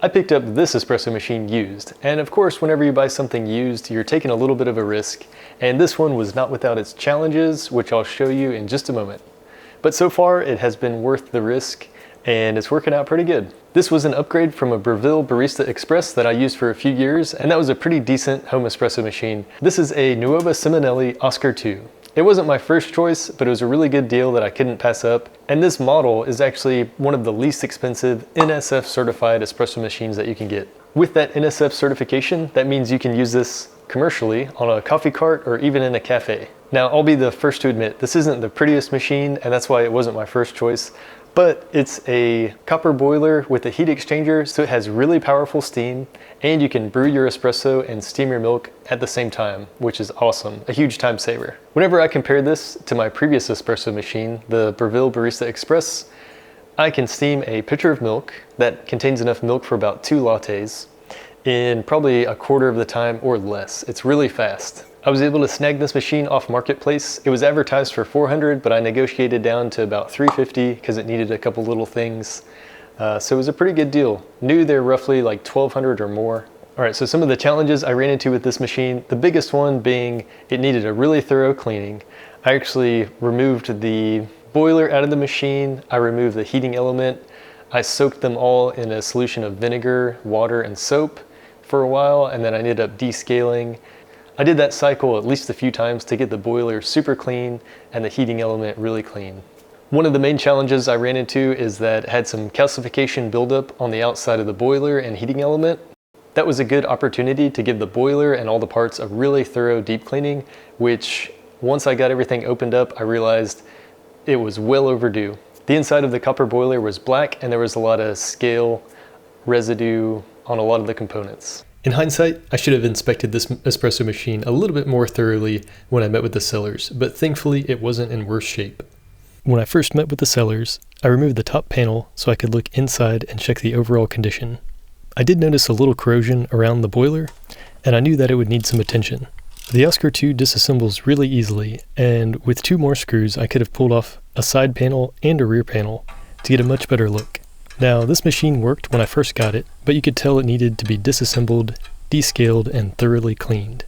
I picked up this espresso machine used, and of course whenever you buy something used, you're taking a little bit of a risk, and this one was not without its challenges, which I'll show you in just a moment. But so far it has been worth the risk, and it's working out pretty good. This was an upgrade from a Breville Barista Express that I used for a few years, and that was a pretty decent home espresso machine. This is a Nuova Simonelli Oscar II. It wasn't my first choice, but it was a really good deal that I couldn't pass up. And this model is actually one of the least expensive NSF certified espresso machines that you can get. With that NSF certification, that means you can use this commercially on a coffee cart or even in a cafe. Now, I'll be the first to admit, this isn't the prettiest machine, and that's why it wasn't my first choice. But it's a copper boiler with a heat exchanger, so it has really powerful steam, and you can brew your espresso and steam your milk at the same time, which is awesome, a huge time saver. Whenever I compare this to my previous espresso machine, the Breville Barista Express, I can steam a pitcher of milk that contains enough milk for about 2 lattes in probably a quarter of the time or less. It's really fast. I was able to snag this machine off Marketplace. It was advertised for $400, but I negotiated down to about $350 because it needed a couple little things. So it was a pretty good deal. New, they're roughly like $1,200 or more. All right, so some of the challenges I ran into with this machine, the biggest one being it needed a really thorough cleaning. I actually removed the boiler out of the machine. I removed the heating element. I soaked them all in a solution of vinegar, water, and soap for a while, and then I ended up descaling. I did that cycle at least a few times to get the boiler super clean and the heating element really clean. One of the main challenges I ran into is that it had some calcification buildup on the outside of the boiler and heating element. That was a good opportunity to give the boiler and all the parts a really thorough deep cleaning, which once I got everything opened up, I realized it was well overdue. The inside of the copper boiler was black and there was a lot of scale residue on a lot of the components. In hindsight, I should have inspected this espresso machine a little bit more thoroughly when I met with the sellers, but thankfully it wasn't in worse shape. When I first met with the sellers, I removed the top panel so I could look inside and check the overall condition. I did notice a little corrosion around the boiler, and I knew that it would need some attention. The Oscar II disassembles really easily, and with 2 more screws I could have pulled off a side panel and a rear panel to get a much better look. Now, this machine worked when I first got it, but you could tell it needed to be disassembled, descaled, and thoroughly cleaned.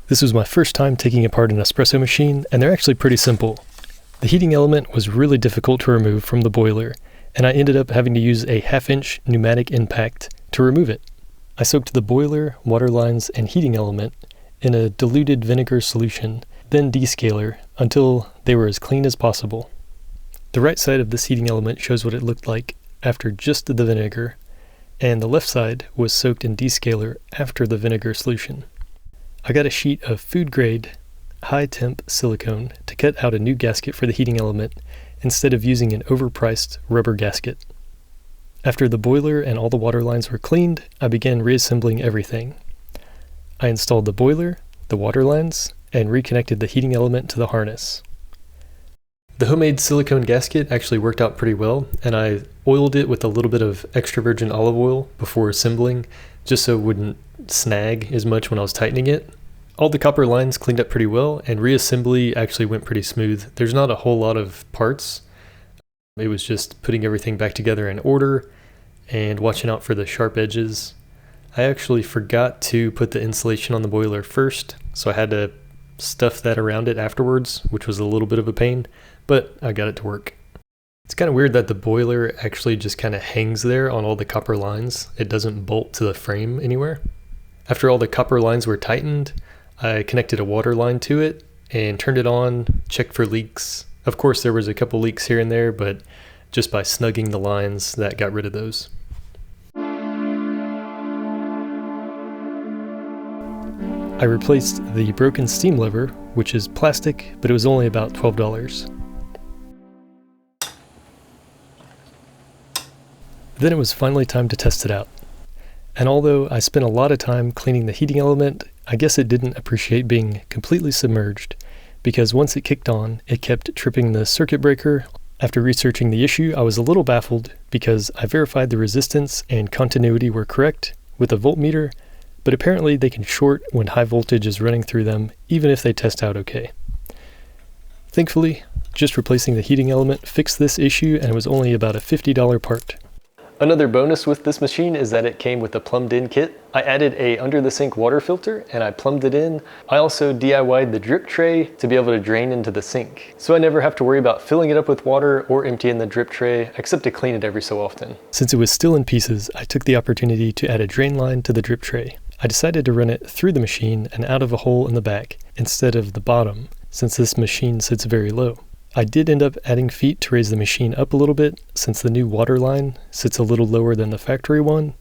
This was my first time taking apart an espresso machine, and they're actually pretty simple. The heating element was really difficult to remove from the boiler, and I ended up having to use a 1/2-inch pneumatic impact to remove it. I soaked the boiler, water lines, and heating element in a diluted vinegar solution, then descaler until they were as clean as possible. The right side of this heating element shows what it looked like after just the vinegar, and the left side was soaked in descaler after the vinegar solution. I got a sheet of food-grade, high-temp silicone to cut out a new gasket for the heating element instead of using an overpriced rubber gasket. After the boiler and all the water lines were cleaned, I began reassembling everything. I installed the boiler, the water lines, and reconnected the heating element to the harness. The homemade silicone gasket actually worked out pretty well, and I oiled it with a little bit of extra virgin olive oil before assembling, just so it wouldn't snag as much when I was tightening it. All the copper lines cleaned up pretty well, and reassembly actually went pretty smooth. There's not a whole lot of parts. It was just putting everything back together in order and watching out for the sharp edges. I actually forgot to put the insulation on the boiler first, so I had to stuff that around it afterwards, which was a little bit of a pain, but I got it to work. It's kind of weird that the boiler actually just kind of hangs there on all the copper lines. It doesn't bolt to the frame anywhere. After all the copper lines were tightened, I connected a water line to it and turned it on, checked for leaks. Of course, there was a couple leaks here and there, but just by snugging the lines, that got rid of those. I replaced the broken steam lever, which is plastic, but it was only about $12. Then it was finally time to test it out. And although I spent a lot of time cleaning the heating element, I guess it didn't appreciate being completely submerged, because once it kicked on, it kept tripping the circuit breaker. After researching the issue, I was a little baffled because I verified the resistance and continuity were correct with a voltmeter, but apparently they can short when high voltage is running through them, even if they test out okay. Thankfully, just replacing the heating element fixed this issue, and it was only about a $50 part. Another bonus with this machine is that it came with a plumbed in kit. I added a under the sink water filter and I plumbed it in. I also DIY'd the drip tray to be able to drain into the sink. So I never have to worry about filling it up with water or emptying the drip tray, except to clean it every so often. Since it was still in pieces, I took the opportunity to add a drain line to the drip tray. I decided to run it through the machine and out of a hole in the back instead of the bottom, since this machine sits very low. I did end up adding feet to raise the machine up a little bit, since the new water line sits a little lower than the factory one,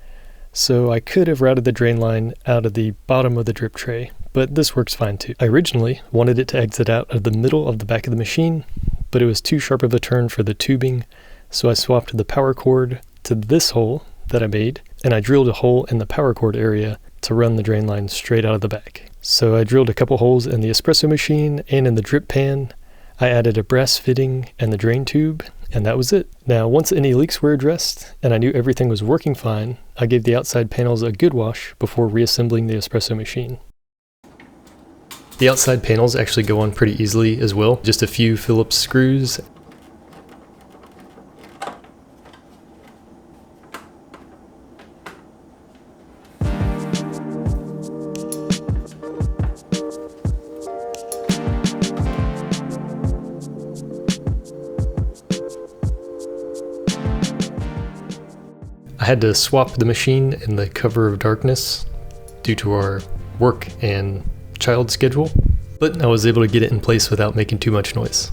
so I could have routed the drain line out of the bottom of the drip tray, but this works fine too. I originally wanted it to exit out of the middle of the back of the machine, but it was too sharp of a turn for the tubing, so I swapped the power cord to this hole that I made, and I drilled a hole in the power cord area to run the drain line straight out of the back. So I drilled a couple holes in the espresso machine and in the drip pan. I added a brass fitting and the drain tube, and that was it. Now, once any leaks were addressed and I knew everything was working fine, I gave the outside panels a good wash before reassembling the espresso machine. The outside panels actually go on pretty easily as well, just a few Phillips screws. I had to swap the machine in the cover of darkness due to our work and child schedule, but I was able to get it in place without making too much noise.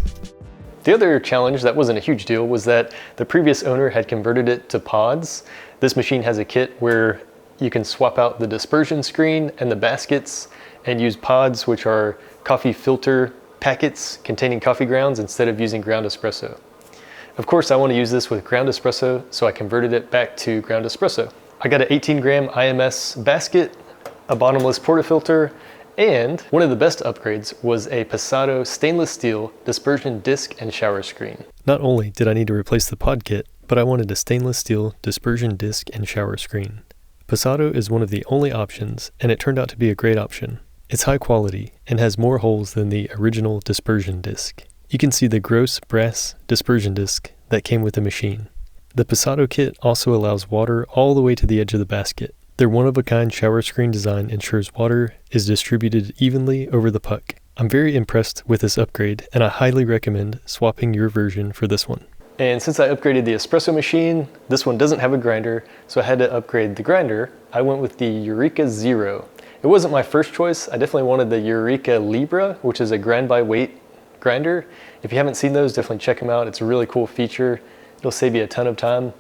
The other challenge that wasn't a huge deal was that the previous owner had converted it to pods. This machine has a kit where you can swap out the dispersion screen and the baskets and use pods, which are coffee filter packets containing coffee grounds, instead of using ground espresso. Of course, I want to use this with ground espresso, so I converted it back to ground espresso. I got an 18-gram IMS basket, a bottomless portafilter, and one of the best upgrades was a Passato stainless steel dispersion disc and shower screen. Not only did I need to replace the pod kit, but I wanted a stainless steel dispersion disc and shower screen. Passato is one of the only options, and it turned out to be a great option. It's high quality and has more holes than the original dispersion disc. You can see the gross brass dispersion disc that came with the machine. The Passato kit also allows water all the way to the edge of the basket. Their one-of-a-kind shower screen design ensures water is distributed evenly over the puck. I'm very impressed with this upgrade, and I highly recommend swapping your version for this one. And since I upgraded the espresso machine, this one doesn't have a grinder, so I had to upgrade the grinder. I went with the Eureka Zero. It wasn't my first choice. I definitely wanted the Eureka Libra, which is a grind by weight grinder. If you haven't seen those, definitely check them out. It's a really cool feature. It'll save you a ton of time.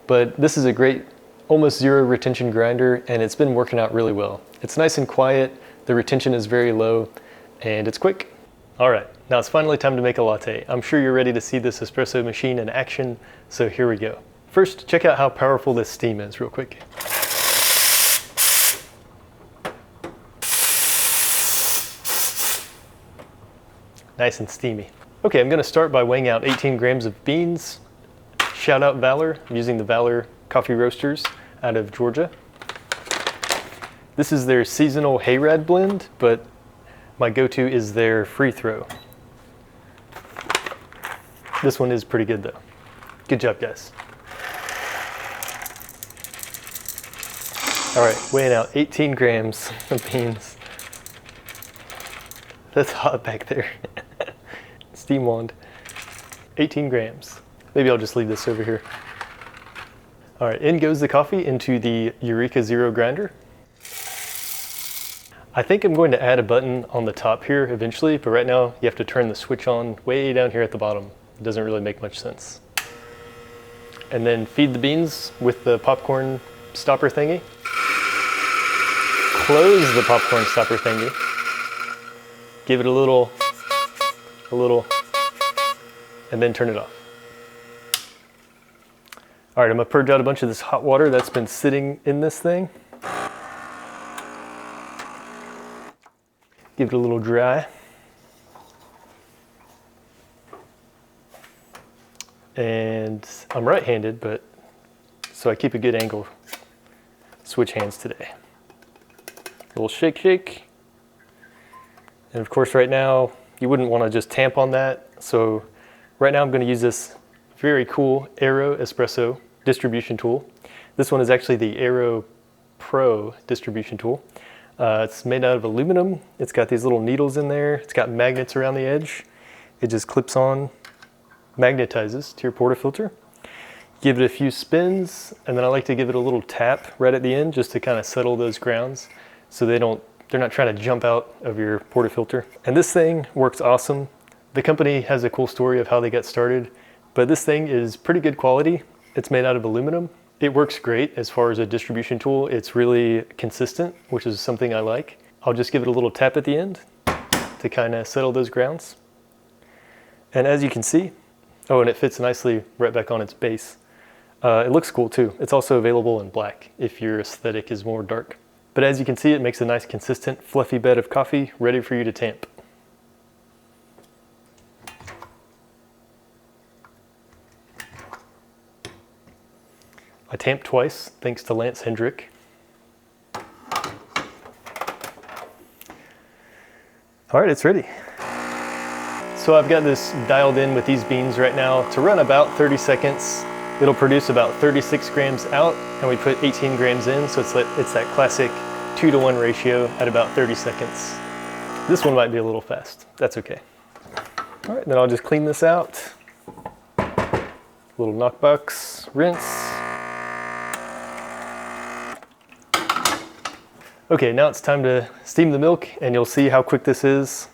But this is a great almost zero retention grinder, and it's been working out really well. It's nice and quiet, the retention is very low, and it's quick. All right, now it's finally time to make a latte. I'm sure you're ready to see this espresso machine in action, so here we go. First, check out how powerful this steam is real quick. Nice and steamy. Okay, I'm gonna start by weighing out 18 grams of beans. Shout out Valor. I'm using the Valor coffee roasters out of Georgia. This is their seasonal Hayrad blend, but my go-to is their free throw. This one is pretty good though. Good job, guys. All right, weighing out 18 grams of beans. That's hot back there. Steam wand. 18 grams. Maybe I'll just leave this over here. All right, in goes the coffee into the Eureka Zero grinder. I think I'm going to add a button on the top here eventually, but right now you have to turn the switch on way down here at the bottom. It doesn't really make much sense. And then feed the beans with the popcorn stopper thingy. Close the popcorn stopper thingy. Give it a little, and then turn it off. All right, I'm gonna purge out a bunch of this hot water that's been sitting in this thing. Give it a little dry. And I'm right-handed, but so I keep a good angle. Switch hands today. A little shake, shake. And of course right now, you wouldn't wanna just tamp on that. So right now I'm gonna use this very cool Aero Espresso distribution tool. This one is actually the Aero Pro distribution tool. It's made out of aluminum. It's got these little needles in there. It's got magnets around the edge. It just clips on, magnetizes to your portafilter. Give it a few spins, and then I like to give it a little tap right at the end just to kind of settle those grounds so they're not trying to jump out of your portafilter. And this thing works awesome. The company has a cool story of how they got started, but this thing is pretty good quality. It's made out of aluminum. It works great as far as a distribution tool. It's really consistent, which is something I like. I'll just give it a little tap at the end to kind of settle those grounds. And as you can see, oh, and it fits nicely right back on its base. It looks cool too. It's also available in black if your aesthetic is more dark. But as you can see, it makes a nice consistent fluffy bed of coffee ready for you to tamp. I tamped twice, thanks to Lance Hendrick. All right, it's ready. So I've got this dialed in with these beans right now to run about 30 seconds. It'll produce about 36 grams out, and we put 18 grams in, so it's that classic 2-to-1 ratio at about 30 seconds. This one might be a little fast. That's okay. All right, then I'll just clean this out. Little knockbox, rinse. Okay, now it's time to steam the milk, and you'll see how quick this is.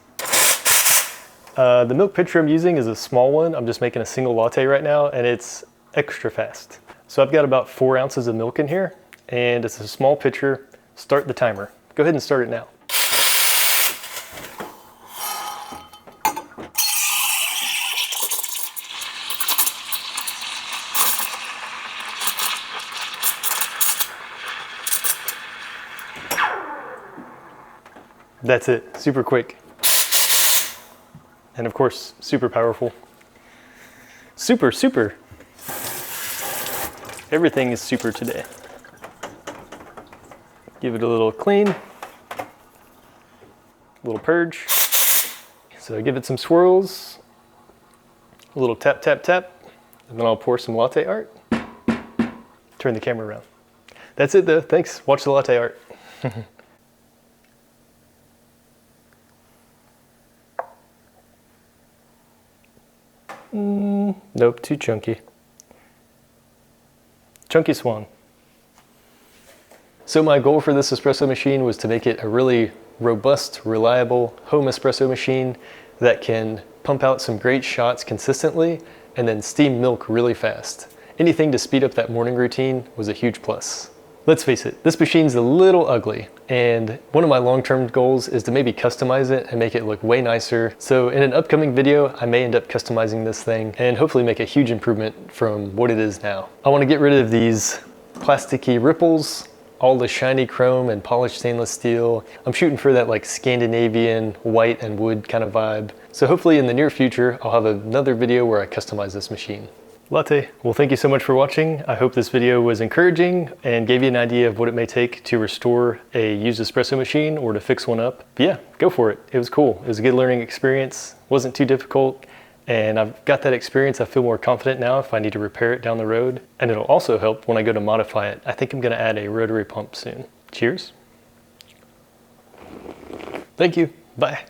The milk pitcher I'm using is a small one. I'm just making a single latte right now, and it's extra fast. So I've got about 4 ounces of milk in here, and it's a small pitcher. Start the timer. Go ahead and start it now. That's it, super quick. And of course, super powerful. Super, super. Everything is super today. Give it a little clean, a little purge. So I give it some swirls, a little tap, tap, tap, and then I'll pour some latte art. Turn the camera around. That's it though, thanks. Watch the latte art. Nope, too chunky. Chunky swan. So my goal for this espresso machine was to make it a really robust, reliable home espresso machine that can pump out some great shots consistently and then steam milk really fast. Anything to speed up that morning routine was a huge plus. Let's face it, this machine's a little ugly, and one of my long-term goals is to maybe customize it and make it look way nicer. So in an upcoming video, I may end up customizing this thing and hopefully make a huge improvement from what it is now. I want to get rid of these plasticky ripples, all the shiny chrome and polished stainless steel. I'm shooting for that like Scandinavian white and wood kind of vibe. So hopefully in the near future, I'll have another video where I customize this machine. Latte. Well, thank you so much for watching. I hope this video was encouraging and gave you an idea of what it may take to restore a used espresso machine or to fix one up. But yeah, go for it. It was cool. It was a good learning experience. Wasn't too difficult. And I've got that experience. I feel more confident now if I need to repair it down the road. And it'll also help when I go to modify it. I think I'm going to add a rotary pump soon. Cheers. Thank you. Bye.